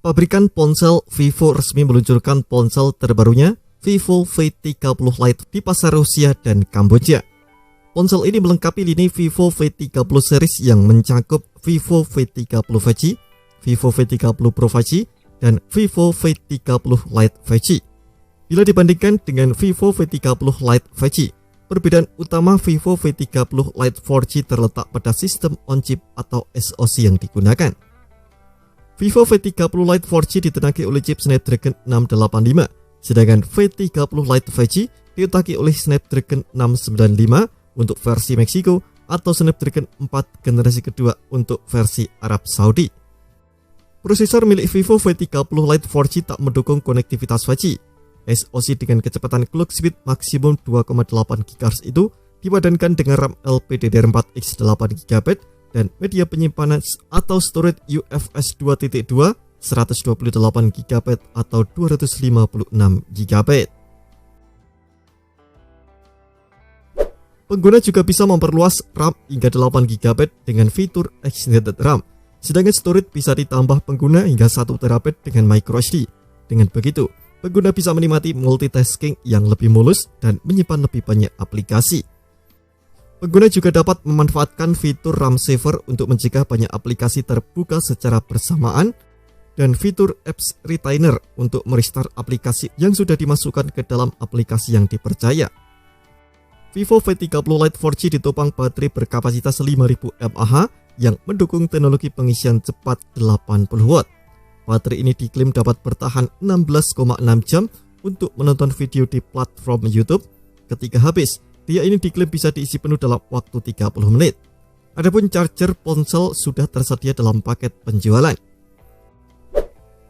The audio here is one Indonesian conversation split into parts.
Pabrikan ponsel Vivo resmi meluncurkan ponsel terbarunya Vivo V30 Lite di pasar Rusia dan Kamboja. Ponsel ini melengkapi lini Vivo V30 series yang mencakup Vivo V30 5G, Vivo V30 Pro 5G, dan Vivo V30 Lite 5G. Bila dibandingkan dengan Vivo V30 Lite 5G, perbedaan utama Vivo V30 Lite 4G terletak pada sistem on-chip atau SoC yang digunakan. Vivo V30 Lite 4G ditenagai oleh chip Snapdragon 685, sedangkan V30 Lite 5G diutaki oleh Snapdragon 695 untuk versi Meksiko atau Snapdragon 4 generasi kedua untuk versi Arab Saudi. Prosesor milik Vivo V30 Lite 4G tak mendukung konektivitas 5G. SoC dengan kecepatan clock speed maksimum 2,8 GHz itu dipadankan dengan RAM LPDDR4X 8GB dan media penyimpanan atau storage UFS 2.2 128GB atau 256GB. Pengguna juga bisa memperluas RAM hingga 8GB dengan fitur Extended RAM, sedangkan storage bisa ditambah pengguna hingga 1TB dengan microSD. Dengan begitu, pengguna bisa menikmati multitasking yang lebih mulus dan menyimpan lebih banyak aplikasi. Pengguna juga dapat memanfaatkan fitur RAM Saver untuk mencegah banyak aplikasi terbuka secara bersamaan dan fitur Apps Retainer untuk merestart aplikasi yang sudah dimasukkan ke dalam aplikasi yang dipercaya. Vivo V30 Lite 4G ditopang baterai berkapasitas 5000 mAh yang mendukung teknologi pengisian cepat 80W. Baterai ini diklaim dapat bertahan 16,6 jam untuk menonton video di platform YouTube. Ketika habis, dia ini diklaim bisa diisi penuh dalam waktu 30 menit. Adapun charger ponsel sudah tersedia dalam paket penjualan.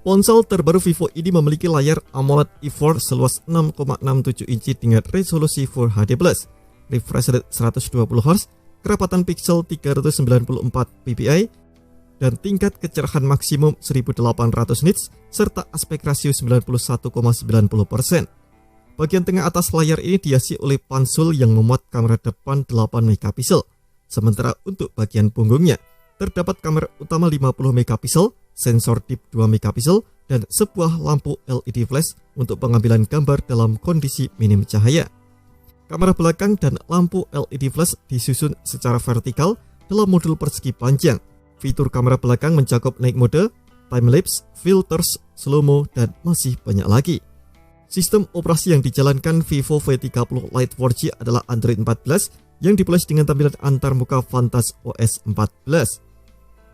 Ponsel terbaru Vivo ini memiliki layar AMOLED E4 seluas 6,67 inci dengan resolusi Full HD+, refresh rate 120Hz, kerapatan pixel 394 ppi, dan tingkat kecerahan maksimum 1800 nits serta aspek rasio 91,90%. Bagian tengah atas layar ini dihiasi oleh pansul yang memuat kamera depan 8 megapiksel, sementara untuk bagian punggungnya terdapat kamera utama 50 megapiksel, sensor deep 2 megapiksel, dan sebuah lampu LED flash untuk pengambilan gambar dalam kondisi minim cahaya. Kamera belakang dan lampu LED flash disusun secara vertikal dalam modul persegi panjang. Fitur kamera belakang mencakup night mode, time-lapse, filters, slow-mo, dan masih banyak lagi. Sistem operasi yang dijalankan Vivo V30 Lite 4G adalah Android 14 yang dipoles dengan tampilan antarmuka Vantage OS 14.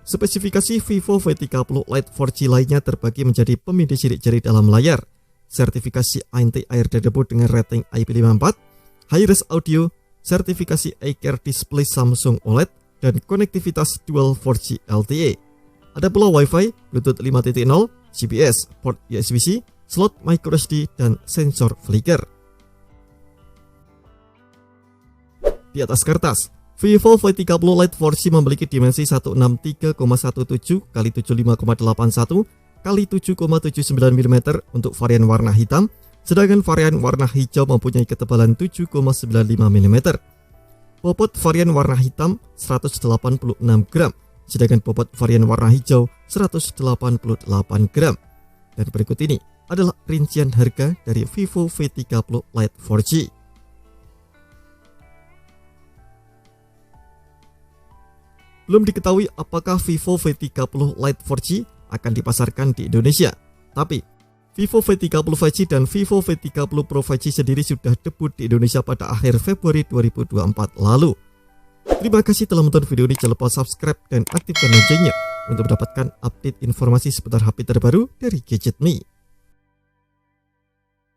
Spesifikasi Vivo V30 Lite 4G lainnya terbagi menjadi pemindai sidik jari dalam layar, sertifikasi anti-air dan debu dengan rating IP54, high-res audio, sertifikasi iCare display Samsung OLED, dan konektivitas dual 4G LTE. Ada pula Wi-Fi, Bluetooth 5.0, GPS, port USB-C, slot microSD, dan sensor flicker. Di atas kertas, Vivo V30 Lite 4G memiliki dimensi 163,17 x 75,81 x 7,79 mm untuk varian warna hitam, sedangkan varian warna hijau mempunyai ketebalan 7,95 mm. Bobot varian warna hitam 186 gram, sedangkan bobot varian warna hijau 188 gram. Dan berikut ini adalah rincian harga dari Vivo V30 Lite 4G. Belum diketahui apakah Vivo V30 Lite 4G akan dipasarkan di Indonesia, tapi Vivo V30 5G dan Vivo V30 Pro 5G sendiri sudah debut di Indonesia pada akhir Februari 2024 lalu. Terima kasih telah menonton video ini, jangan lupa subscribe dan aktifkan loncengnya untuk mendapatkan update informasi seputar HP terbaru dari Gadget Me.